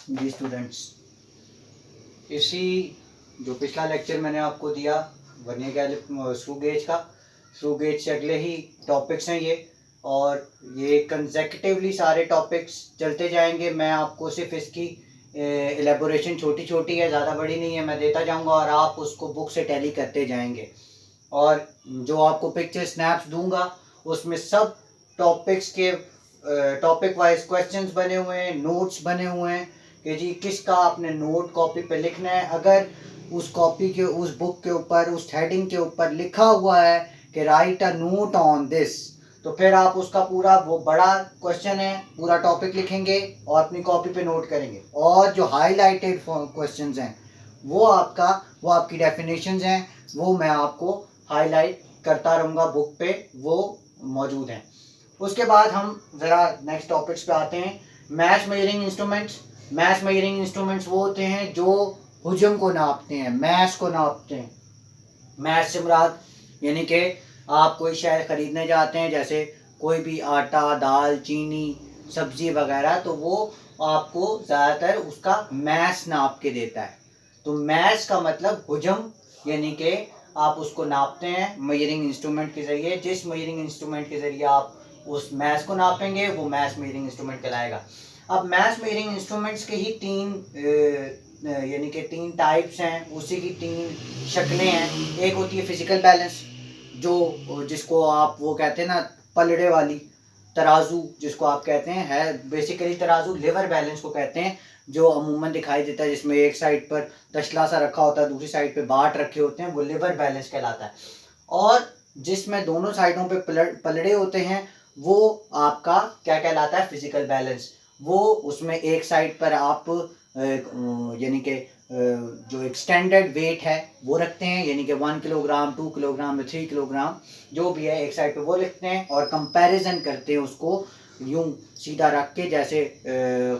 जी students, इसी जो पिछला लेक्चर मैंने आपको दिया वर्नियर कैलिपर स्क्रू गेज का, स्क्रू गेज से अगले ही टॉपिक्स हैं ये, और ये कंसेक्यूटिवली सारे टॉपिक्स चलते जाएंगे। मैं आपको सिर्फ इसकी एलेबोरेशन छोटी छोटी है, ज़्यादा बड़ी नहीं है, मैं देता जाऊंगा और आप उसको बुक से टैली करते जाएंगे। और जो आपको पिक्चर स्नैप्स दूंगा उसमें सब टॉपिक्स के टॉपिक वाइज क्वेश्चंस बने हुए हैं, नोट्स बने हुए हैं कि जी किसका आपने नोट कॉपी पे लिखना है। अगर उस कॉपी के उस बुक के ऊपर उस हेडिंग के ऊपर लिखा हुआ है कि right a note on this, तो फिर आप उसका पूरा वो बड़ा क्वेश्चन है पूरा टॉपिक लिखेंगे और अपनी कॉपी पे नोट करेंगे। और जो हाईलाइटेड क्वेश्चंस हैं वो आपकी डेफिनेशंस हैं, वो मैं आपको हाईलाइट करता रहूँगा बुक पे, वो मौजूद हैं। उसके बाद हम ज़रा नेक्स्ट टॉपिक्स पे आते हैं। Mass measuring instruments. Mass measuring instruments वो होते हैं जो हुजम को नापते हैं, मैश को नापते हैं। मैश से मुराद यानी कि आप कोई शय ख़रीदने जाते हैं, जैसे कोई भी आटा, दाल, चीनी, सब्ज़ी वगैरह, तो वो आपको ज़्यादातर उसका मैश नाप के देता है। तो मैश का मतलब हुजम, यानी कि आप उसको नापते हैं मेजरिंग इंस्ट्रूमेंट के ज़रिए। जिस मेजरिंग इंस्ट्रूमेंट के ज़रिए आप उस मैश को नापेंगे वो मैश मेजरिंग इंस्ट्रूमेंट कहलाएगा। अब मैश मेजरिंग इंस्ट्रूमेंट्स के ही यानी कि तीन टाइप्स हैं, उसी की तीन शक्लें हैं। एक होती है फिजिकल बैलेंस, जिसको आप वो कहते हैं ना पलड़े वाली, तराजू जिसको आप कहते हैं, है बेसिकली तराजू लिवर बैलेंस को कहते हैं, जो अमूमन दिखाई देता है जिसमें एक साइड पर तशला सा रखा होता है, दूसरी साइड पे बाट रखे होते हैं, वो लिवर बैलेंस कहलाता है। और जिसमें दोनों साइडों पे पलड़े होते हैं वो आपका क्या कहलाता है, फिजिकल बैलेंस। वो उसमें एक साइड पर आप यानी कि जो एक स्टैंडर्ड वेट है वो रखते हैं, यानी कि 1 किलोग्राम, 2 किलोग्राम, 3 किलोग्राम जो भी है एक साइड पे वो लिखते हैं और कंपैरिजन करते हैं उसको यूं सीधा रख के, जैसे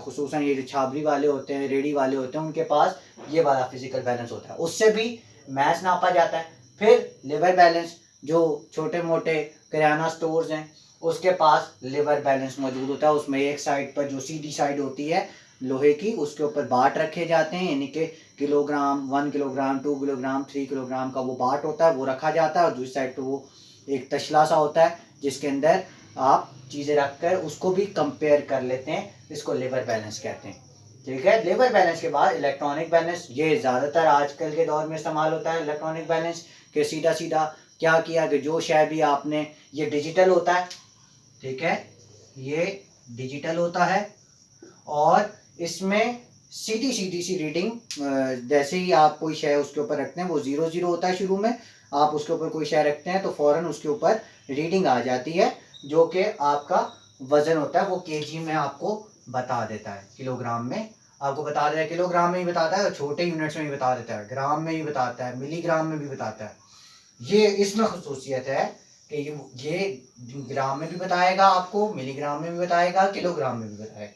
खुसूसन ये जो छाबरी वाले होते हैं, रेडी वाले होते हैं, उनके पास ये वाला फिजिकल बैलेंस होता है, उससे भी मैच नापा जाता है। फिर लिवर बैलेंस, जो छोटे मोटे किराना स्टोर्स हैं उसके पास लिवर बैलेंस मौजूद होता है। उसमें एक साइड पर जो सीधी साइड होती है लोहे की, उसके ऊपर बाट रखे जाते हैं, यानी कि किलोग्राम, 1 किलोग्राम, 2 किलोग्राम, 3 किलोग्राम का वो बाट होता है, वो रखा जाता है। और दूसरी साइड पर वो एक तशला सा होता है जिसके अंदर आप चीज़ें रखकर उसको भी कंपेयर कर लेते हैं, इसको लिवर बैलेंस कहते हैं। ठीक है। लिवर बैलेंस के बाद इलेक्ट्रॉनिक बैलेंस, ये ज़्यादातर आजकल के दौर में इस्तेमाल होता है इलेक्ट्रॉनिक बैलेंस, कि सीधा सीधा क्या किया कि जो शय भी आपने, ये डिजिटल होता है, ठीक है, ये डिजिटल होता है और इसमें सीधी सीधी सी रीडिंग, जैसे ही आप कोई शय उसके ऊपर रखते हैं वो 0 0 होता है शुरू में, आप उसके ऊपर कोई शय रखते हैं तो फौरन उसके ऊपर रीडिंग आ जाती है, जो कि आपका वजन होता है, वो केजी में आपको बता देता है, किलोग्राम में आपको बता देता है, किलोग्राम में ही बताता है, छोटे यूनिट्स में भी बता देता है, ग्राम में भी बताता है, मिलीग्राम में भी बताता है। ये इसमें खसूसियत है कि ये ग्राम में भी बताएगा आपको, मिलीग्राम में भी बताएगा, किलोग्राम में भी बताएगा।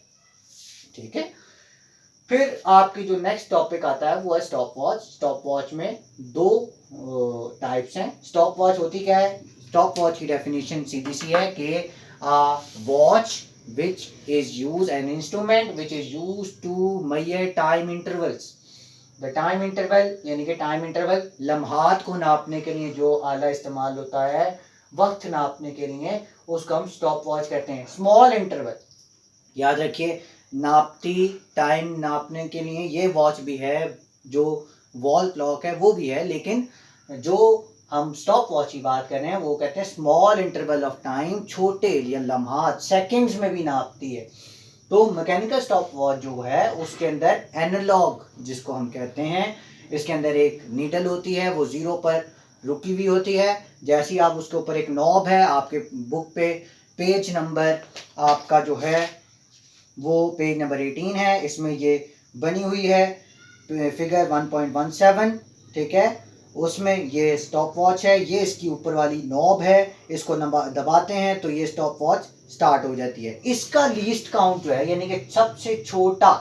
ठीक है। फिर आपकी जो नेक्स्ट टॉपिक आता है वो है स्टॉप वॉच। स्टॉप वॉच में दो टाइप्स हैं। स्टॉप वॉच होती क्या है? स्टॉप वॉच की डेफिनेशन सीधी सी है कि watch which is used an instrument which is used to measure time intervals. The time interval यानी कि टाइम इंटरवल, लम्हात को नापने के लिए जो आला इस्तेमाल होता है, वक्त नापने के लिए, उसको हम स्टॉप वॉच कहते हैं। स्मॉल इंटरवल, याद रखिए, नापती टाइम नापने के लिए ये वॉच भी है, जो वॉल क्लॉक है वो भी है, लेकिन जो हम स्टॉप वॉच की बात कर रहे हैं वो कहते हैं स्मॉल इंटरवल ऑफ टाइम, छोटे या लम्हात, सेकंड्स में भी नापती है। तो मैकेनिकल स्टॉप वॉच जो है उसके अंदर एनालॉग जिसको हम कहते हैं, इसके अंदर एक नीडल होती है, वो 0 पर रुकी हुई होती है। जैसे ही आप उसके ऊपर एक नॉब है, आपके बुक पे पेज नंबर आपका जो है वो पेज नंबर 18 है, इसमें ये बनी हुई है फिगर 1.17, ठीक है, उसमें ये स्टॉप वॉच है, ये इसकी ऊपर वाली नॉब है, इसको दबाते हैं तो ये स्टॉप वॉच स्टार्ट हो जाती है। इसका लीस्ट काउंट जो है, यानी कि सबसे छोटा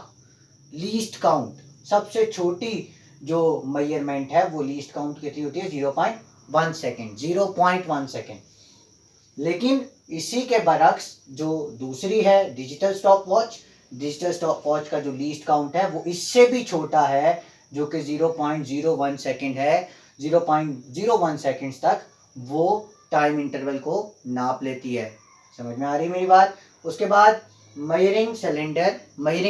लीस्ट काउंट, सबसे छोटी जो मेजरमेंट है वो लीस्ट काउंट कितनी होती है? 0.1 सेकेंड, 0.1 सेकेंड। लेकिन इसी के बरक्स जो दूसरी है digital stop watch, digital stop watch का जो लीस्ट काउंट है वो इससे भी छोटा है, जो कि 0.01 सेकेंड है। 0.01 सेकेंड्स तक वो टाइम इंटरवल को नाप लेती है। समझ में आ रही मेरी बात? उसके बाद मेजरिंग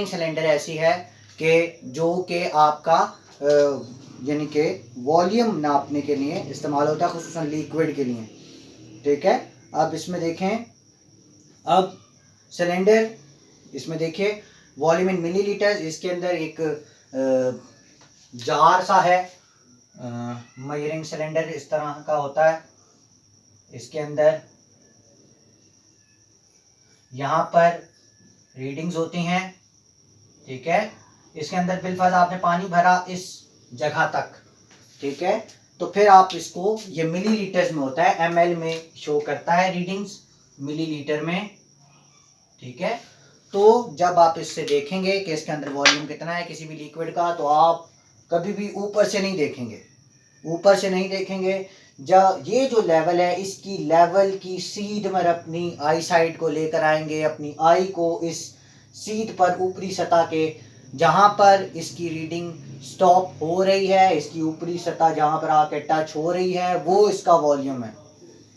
सिलेंडर ऐसी है कि जो कि आपका यानी कि वॉल्यूम नापने के लिए इस्तेमाल होता है, खुसूसन लिक्विड के लिए। ठीक है, अब इसमें देखें, अब सिलेंडर इसमें देखिए वॉल्यूम इन मिलीलीटर, इसके अंदर एक जार सा है। मेजरिंग सिलेंडर इस तरह का होता है। इसके अंदर यहाँ पर रीडिंग्स होती हैं। ठीक है, इसके अंदर बिलफर्ज आपने पानी भरा इस जगह तक। ठीक है, तो फिर आप इसको, ये मिलीलीटर्स में होता है, ml में शो करता है रीडिंग्स, मिलीलीटर में। ठीक है, तो जब आप इससे देखेंगे कि इसके अंदर वॉल्यूम कितना है किसी भी लिक्विड का, तो आप कभी भी ऊपर से नहीं देखेंगे, ऊपर से नहीं देखेंगे। जब ये जो लेवल है, इसकी लेवल की सीध पर अपनी आई साइड को लेकर आएंगे, अपनी आई को इस सीध पर ऊपरी सतह के जहाँ पर इसकी रीडिंग स्टॉप हो रही है, इसकी ऊपरी सतह जहाँ पर आके टच हो रही है, वो इसका वॉल्यूम है।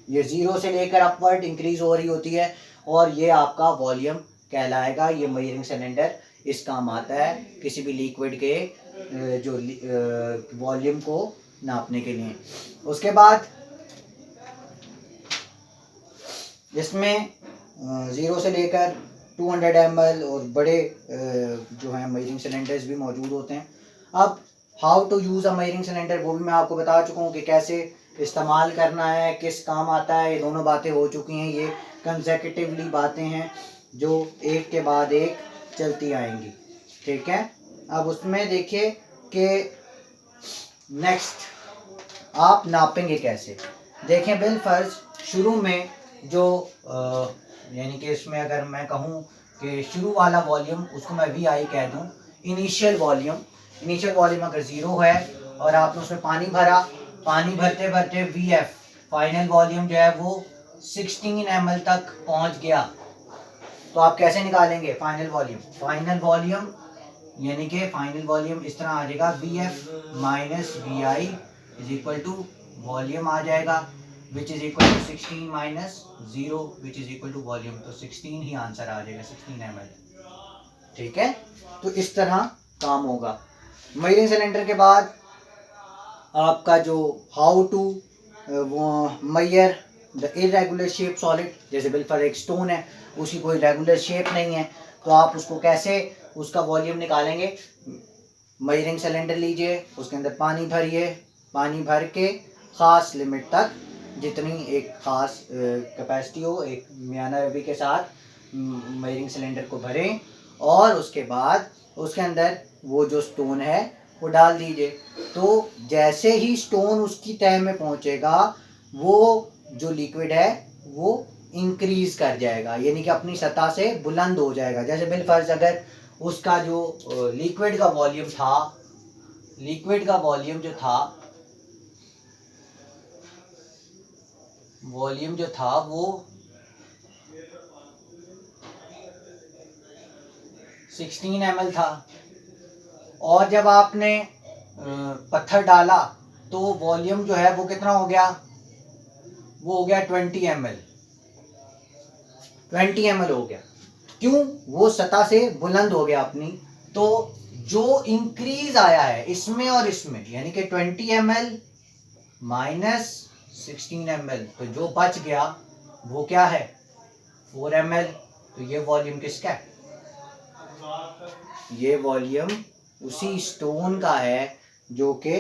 ये 0 से लेकर अपवर्ड इंक्रीज हो रही होती है और ये आपका वॉल्यूम कहलाएगा। ये मेजरिंग सिलेंडर इस काम आता है किसी भी लिक्विड के जो वॉल्यूम को नापने के लिए। उसके बाद इसमें 0 से लेकर 200 ml और बड़े जो हैं मेजरिंग सिलेंडर्स भी मौजूद होते हैं। अब how to use a measuring cylinder वो भी मैं आपको बता चुका हूँ कि कैसे इस्तेमाल करना है, किस काम आता है। ये दोनों बातें हो चुकी हैं, ये कंसेक्यूटिवली बातें हैं जो एक के बाद एक चलती आएंगी। ठीक है, अब उसमें देखिए कि नेक्स्ट आप नापेंगे कैसे। देखें बिलफर्ज शुरू में जो यानी कि इसमें अगर मैं कहूँ कि शुरू वाला वॉल्यूम, उसको मैं वी आई कह दूँ, इनिशियल वॉल्यूम अगर 0 है और आपने उसमें पानी भरा, पानी भरते भरते वी एफ फाइनल वॉल्यूम जो है वो 16 ml तक पहुँच गया, तो आप कैसे निकालेंगे फाइनल वॉल्यूम? यानी कि फाइनल वॉल्यूम इस तरह आ जाएगा, V F minus V I is equal to volume आ जाएगा, which is equal to 16 minus 0 which is equal to volume. तो 16 ही आंसर आ जाएगा, 16 ml। ठीक है, तो इस तरह काम होगा। मेजरिंग सिलेंडर के बाद आपका जो how to measure the irregular shape solid, जैसे बिल्कुल एक स्टोन है, उसकी कोई रेगुलर शेप नहीं है, तो आप उसको कैसे उसका वॉल्यूम निकालेंगे? मेजरिंग सिलेंडर लीजिए, उसके अंदर पानी भरिए, पानी भर के ख़ास लिमिट तक, जितनी एक ख़ास कैपेसिटी हो, एक मियाना रवि के साथ मेजरिंग सिलेंडर को भरें और उसके बाद उसके अंदर वो जो स्टोन है वो डाल दीजिए। तो जैसे ही स्टोन उसकी तह में पहुंचेगा, वो जो लिक्विड है वो इंक्रीज कर जाएगा, यानी कि अपनी सतह से बुलंद हो जाएगा। जैसे बिलफर्ज अगर उसका जो लिक्विड का वॉल्यूम जो था वो 16 ml था, और जब आपने पत्थर डाला तो वॉल्यूम जो है वो कितना हो गया? वो हो गया 20 ml हो गया। क्यों? वो सतह से बुलंद हो गया अपनी। तो जो इंक्रीज आया है इसमें और इसमें, यानी कि 20 ml माइनस 16 ml, तो जो बच गया वो क्या है? 4 ml। तो ये वॉल्यूम किसका है? ये वॉल्यूम उसी स्टोन का है जो कि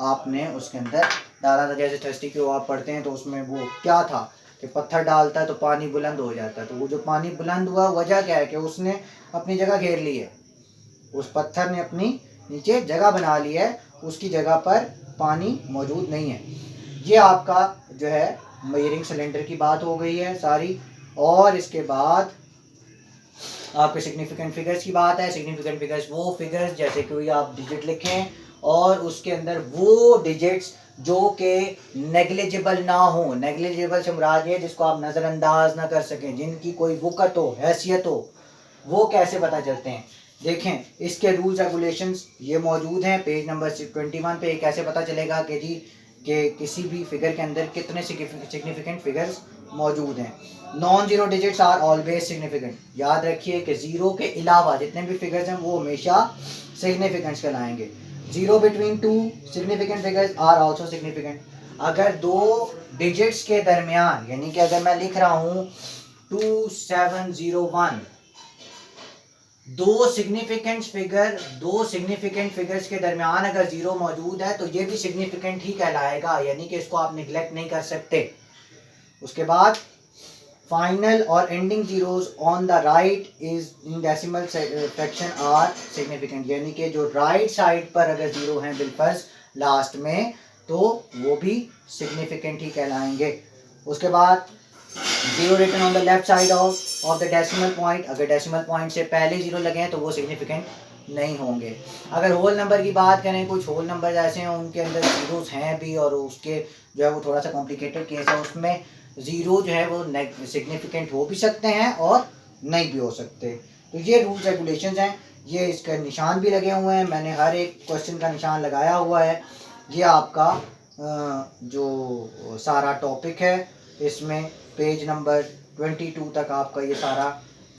आपने उसके अंदर डाला था। जैसे थर्स्टी क्यों आप पढ़ते हैं तो उसमें वो क्या था कि पत्थर डालता है तो पानी बुलंद हो जाता है। तो वो जो पानी बुलंद हुआ, वजह क्या है कि उसने अपनी जगह घेर ली है, उस पत्थर ने अपनी नीचे जगह बना ली है, उसकी जगह पर पानी मौजूद नहीं है। ये आपका जो है मेजरिंग सिलेंडर की बात हो गई है सारी। और इसके बाद आपके सिग्निफिकेंट फिगर्स की बात है। सिग्निफिकेंट फिगर्स वो फिगर्स जैसे कोई आप डिजिट लिखें और उसके अंदर वो डिजिट्स जो कि नेग्लिजिबल ना हो। नेग्लिजिबल से मुराद है जिसको आप नज़रअंदाज ना कर सकें, जिनकी कोई वक़्त हो, हैसियत हो। वो कैसे पता चलते हैं? देखें, इसके रूल्स रेगुलेशंस ये मौजूद हैं पेज नंबर 21 पे। कैसे पता चलेगा कि जी कि किसी भी फिगर के अंदर कितने सिग्निफिकेंट फिगर्स मौजूद हैं? Non zero digits are always significant. याद रखिए कि ज़ीरो के अलावा जितने भी फिगर्स हैं वो हमेशा सिग्निफिकेंट्स कहलाएंगे। Zero between two significant figures are also significant. अगर दो डिजिट्स के दरमियान, यानी कि अगर मैं लिख रहा हूँ 2701, दो सिग्निफिकेंट फिगर्स के दरमियान अगर जीरो मौजूद है तो ये भी सिग्निफिकेंट ही कहलाएगा, यानी कि इसको आप निगलेक्ट नहीं कर सकते। उसके बाद फाइनल और ending zeros on the right is in decimal fraction are significant, यानी कि जो राइट साइड पर अगर जीरो हैं बिलफर्ज लास्ट में, तो वो भी सिग्निफिकेंट ही कहलाएंगे। उसके बाद zero written on the left side of the decimal point, अगर डेसिमल पॉइंट से पहले जीरो लगे हैं तो वो सिग्निफिकेंट नहीं होंगे। अगर होल नंबर की बात करें, कुछ होल नंबर ऐसे हैं उनके अंदर जीरोस हैं भी, और उसके जो है वो थोड़ा सा कॉम्प्लिकेटेड केस है, उसमें ज़ीरो जो है वो सिग्निफिकेंट हो भी सकते हैं और नहीं भी हो सकते। तो ये रूल्स रेगुलेशंस हैं, ये इसका निशान भी लगे हुए हैं, मैंने हर एक क्वेश्चन का निशान लगाया हुआ है। ये आपका जो सारा टॉपिक है, इसमें पेज नंबर 22 तक आपका ये सारा